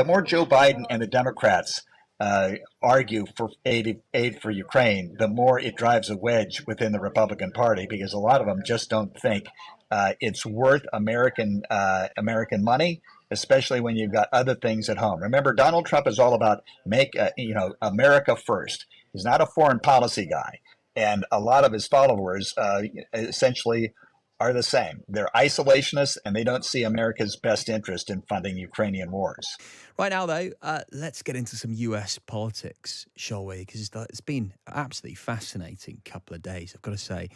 the more Joe Biden and the Democrats argue for aid for Ukraine, the more it drives a wedge within the Republican Party because a lot of them just don't think it's worth American money, especially when you've got other things at home. Remember, Donald Trump is all about make America first. He's not a foreign policy guy, and a lot of his followers essentially are the same. They're isolationists, and they don't see America's best interest in funding Ukrainian wars. Right now, though, let's get into some US politics, shall we? Because it's been an absolutely fascinating couple of days, I've got to say.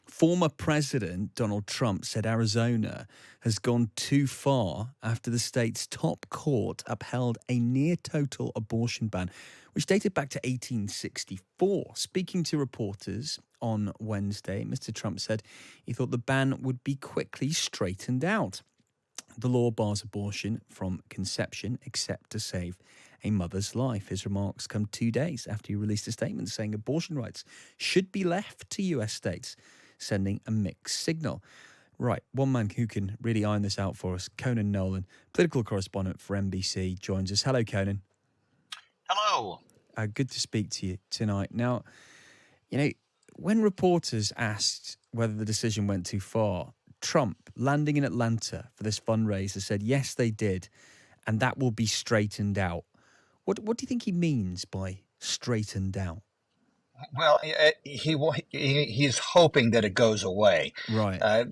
Former President Donald Trump said Arizona has gone too far after the state's top court upheld a near-total abortion ban, which dated back to 1864. Speaking to reporters on Wednesday, Mr. Trump said he thought the ban would be quickly straightened out. The law bars abortion from conception except to save a mother's life. His remarks come 2 days after he released a statement saying abortion rights should be left to US states, sending a mixed signal. Right, one man who can really iron this out for us, Conan Nolan, political correspondent for NBC, joins us. Hello, Conan. Hello. Good to speak to you tonight. Now, when reporters asked whether the decision went too far, Trump, landing in Atlanta for this fundraiser, said, yes, they did, and that will be straightened out. What do you think he means by straightened out? Well, he's hoping that it goes away. Right.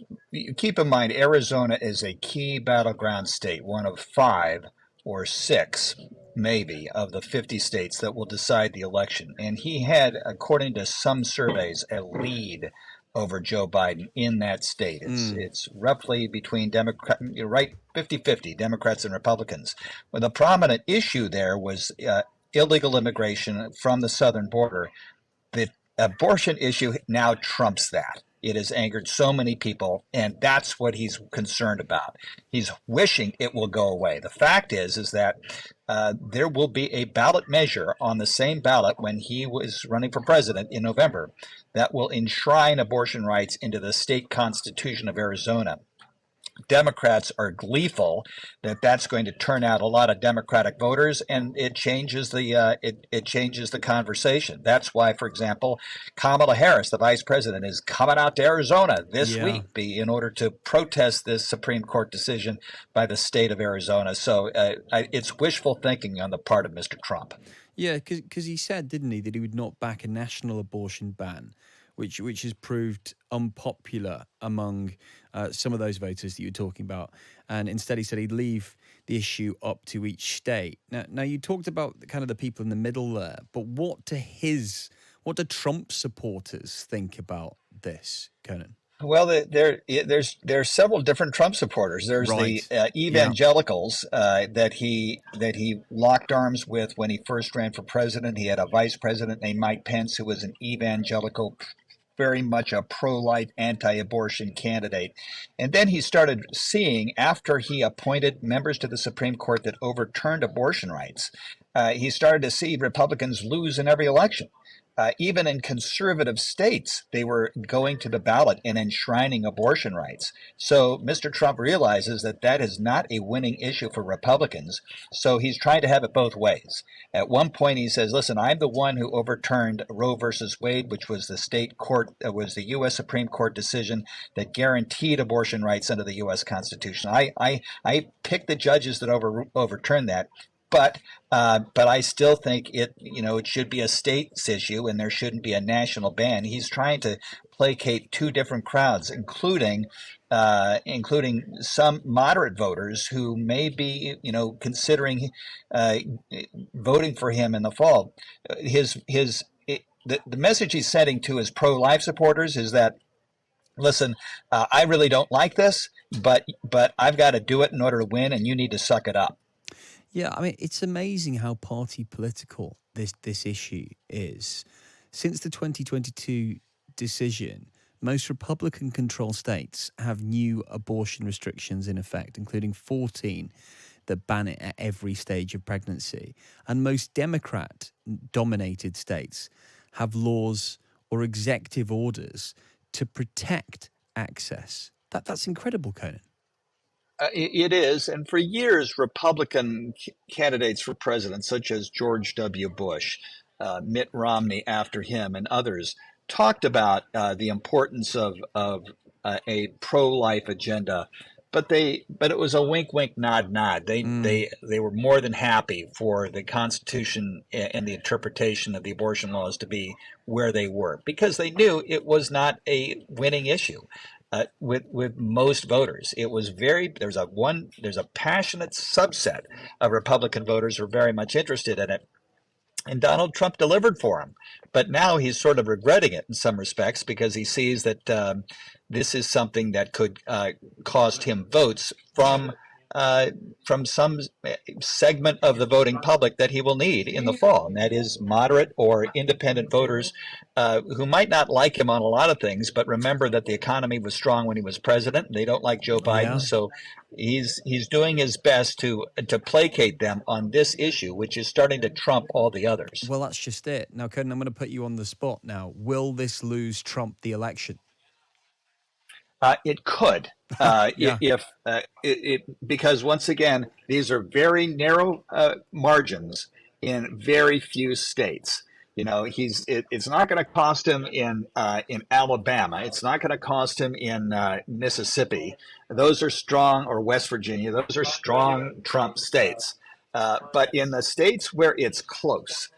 Keep in mind, Arizona is a key battleground state, one of 5 or 6, maybe, of the 50 states that will decide the election. And he had, according to some surveys, a lead over Joe Biden in that state. It's roughly between 50-50, Democrats and Republicans. Well, the prominent issue there was illegal immigration from the southern border. The abortion issue now trumps that. It has angered so many people, and that's what he's concerned about. He's wishing it will go away. The fact is that there will be a ballot measure on the same ballot when he was running for president in November that will enshrine abortion rights into the state constitution of Arizona. Democrats are gleeful that that's going to turn out a lot of Democratic voters, and it changes the it changes the conversation. That's why, for example, Kamala Harris, the vice president, is coming out to Arizona this week in order to protest this Supreme Court decision by the state of Arizona. So it's wishful thinking on the part of Mr. Trump. Yeah, because he said, didn't he, that he would not back a national abortion ban, which has proved unpopular among some of those voters that you were talking about. And instead he said he'd leave the issue up to each state. Now you talked about kind of the people in the middle there, but what do Trump supporters think about this, Conan? Well, there's several different Trump supporters. There's the evangelicals that he locked arms with when he first ran for president. He had a vice president named Mike Pence who was an evangelical, very much a pro-life, anti-abortion candidate. And then he started seeing, after he appointed members to the Supreme Court that overturned abortion rights, he started to see Republicans lose in every election. Even in conservative states, they were going to the ballot and enshrining abortion rights. So Mr. Trump realizes that that is not a winning issue for Republicans. So he's trying to have it both ways. At one point, he says, listen, I'm the one who overturned Roe versus Wade, which was the state court, was the U.S. Supreme Court decision that guaranteed abortion rights under the U.S. Constitution. I picked the judges that overturned that. But I still think it should be a state's issue and there shouldn't be a national ban. He's trying to placate 2 different crowds, including some moderate voters who may be considering voting for him in the fall. The message he's sending to his pro-life supporters is that, listen, I really don't like this, but I've got to do it in order to win, and you need to suck it up. Yeah, I mean, it's amazing how party political this issue is. Since the 2022 decision, most Republican-controlled states have new abortion restrictions in effect, including 14 that ban it at every stage of pregnancy. And most Democrat-dominated states have laws or executive orders to protect access. That's incredible, Conan. It is. And for years, Republican candidates for president, such as George W. Bush, Mitt Romney after him, and others, talked about the importance of a pro-life agenda. But it was a wink, wink, nod, nod. Mm, They were more than happy for the Constitution and the interpretation of the abortion laws to be where they were because they knew it was not a winning issue with most voters. It was very there's a passionate subset of Republican voters who are very much interested in it, and Donald Trump delivered for him. But now he's sort of regretting it in some respects because he sees that this is something that could cost him votes uh, from some segment of the voting public that he will need in the fall, and that is moderate or independent voters who might not like him on a lot of things, but remember that the economy was strong when he was president. They don't like Joe Biden, yeah. so he's doing his best to placate them on this issue, which is starting to trump all the others. Well, that's just it. Now, Conan, I'm going to put you on the spot now. Will this lose Trump the election? It could, Yeah. if because once again, these are very narrow margins in very few states. You know, it's not going to cost him in Alabama. It's not going to cost him in Mississippi. Those are strong, or West Virginia. Those are strong Trump states. But in the states where it's close,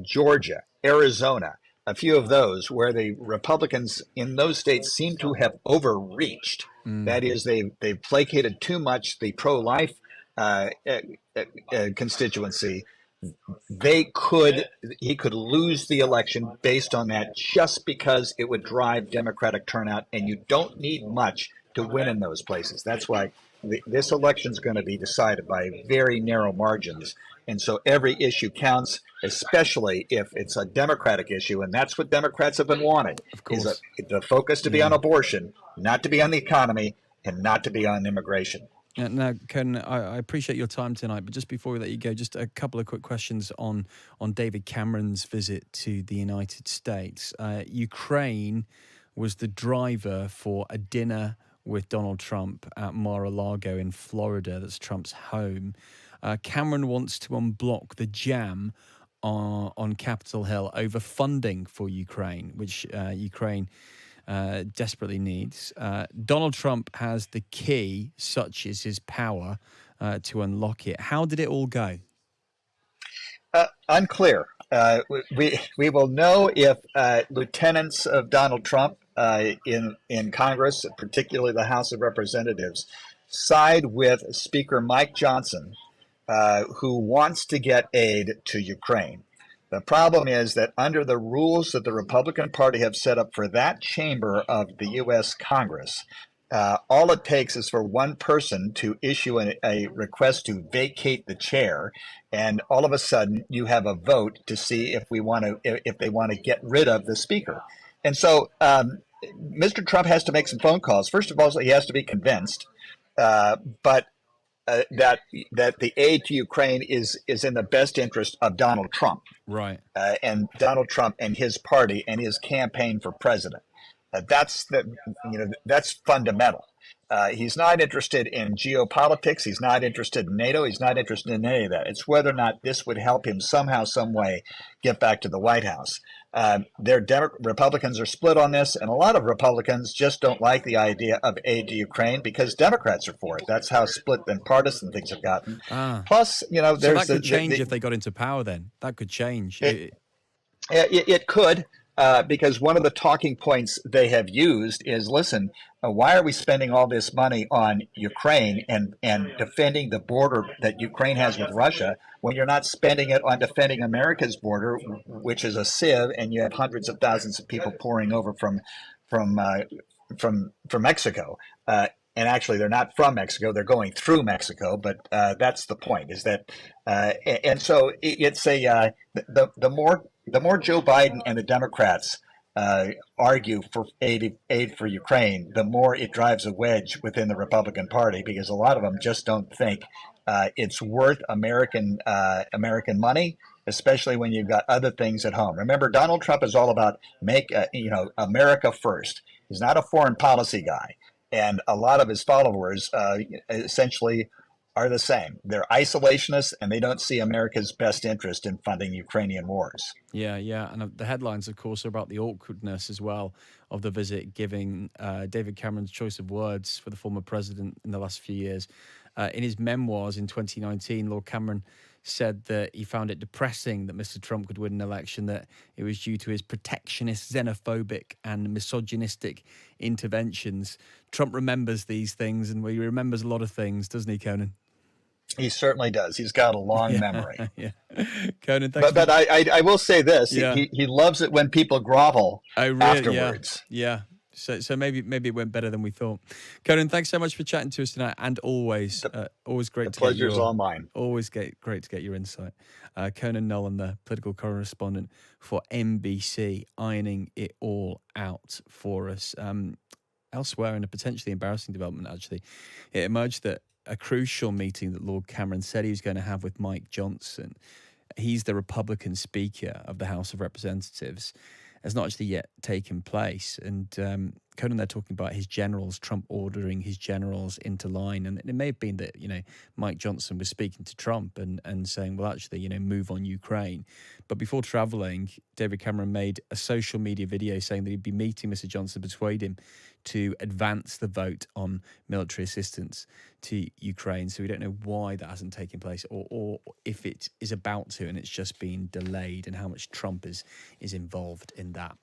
Georgia, Arizona, a few of those where the Republicans in those states seem to have overreached. Mm, That is, they've placated too much the pro-life uh, uh, constituency. They could He could lose the election based on that, just because it would drive Democratic turnout, and you don't need much to win in those places. That's why this election is going to be decided by very narrow margins, and so every issue counts, especially if it's a Democratic issue, and that's what Democrats have been wanting: of is course. the focus to be Yeah. on abortion, not to be on the economy, and not to be on immigration. Now, Ken, I appreciate your time tonight, but just before we let you go, just a couple of quick questions on David Cameron's visit to the United States. Ukraine was the driver for a dinner with Donald Trump at Mar-a-Lago in Florida. That's Trump's home. Cameron wants to unblock the jam on Capitol Hill over funding for Ukraine, which Ukraine desperately needs. Donald Trump has the key, such is his power, to unlock it. How did it all go? Unclear. We will know if lieutenants of Donald Trump in Congress, particularly the House of Representatives, side with Speaker Mike Johnson, who wants to get aid to Ukraine. The problem is that under the rules that the Republican Party have set up for that chamber of the U.S. Congress, all it takes is for one person to issue a request to vacate the chair, and all of a sudden you have a vote to see if they want to get rid of the speaker. And so Mr. Trump has to make some phone calls. First of all, he has to be convinced, but that the aid to Ukraine is in the best interest of Donald Trump, Right. and Donald Trump and his party and his campaign for president. That's fundamental. He's not interested in geopolitics. He's not interested in NATO. He's not interested in any of that. It's whether or not this would help him somehow, some way, get back to the White House. Republicans are split on this, and a lot of Republicans just don't like the idea of aid to Ukraine because Democrats are for it. That's how split and partisan things have gotten. Ah. Plus, So there's that could change if they got into power then. That could change. it could, because one of the talking points they have used is, listen, why are we spending all this money on Ukraine and defending the border that Ukraine has with Russia when you're not spending it on defending America's border, which is a sieve, and you have hundreds of thousands of people pouring over from from Mexico. And actually, they're not from Mexico; they're going through Mexico. But that's the point. Is that, and so it's the more Joe Biden and the Democrats argue for aid for Ukraine, the more it drives a wedge within the Republican Party, because a lot of them just don't think it's worth American money, especially when you've got other things at home. Remember, Donald Trump is all about make America first. He's not a foreign policy guy. and a lot of his followers essentially are the same. They're isolationists, and they don't see America's best interest in funding Ukrainian wars. Yeah, yeah. And the headlines, of course, are about the awkwardness as well of the visit, giving David Cameron's choice of words for the former president in the last few years. In his memoirs in 2019, Lord Cameron said that he found it depressing that Mr. Trump could win an election, that it was due to his protectionist, xenophobic, and misogynistic interventions. Trump remembers these things, and he remembers a lot of things, doesn't he, Conan? He certainly does. He's got a long Yeah, memory. yeah. Conan, thanks But for. I will say this: Yeah. he loves it when people grovel Oh, really? Yeah, afterwards. yeah. So maybe it went better than we thought. Conan, thanks so much for chatting to us tonight, and always The great to get pleasure's your all mine. great to get your insight. Conan Nolan, the political correspondent for NBC, ironing it all out for us. Elsewhere, in a potentially embarrassing development, actually, it emerged that a crucial meeting that Lord Cameron said he was going to have with Mike Johnson, he's the Republican Speaker of the House of Representatives, has not actually yet taken place. And Conan, they're talking about his generals, Trump ordering his generals into line. And it may have been that, Mike Johnson was speaking to Trump and saying, well, actually, move on Ukraine. But before traveling, David Cameron made a social media video saying that he'd be meeting Mr. Johnson to persuade him to advance the vote on military assistance to Ukraine. So we don't know why that hasn't taken place, or if it is about to and it's just been delayed, and how much Trump is involved in that.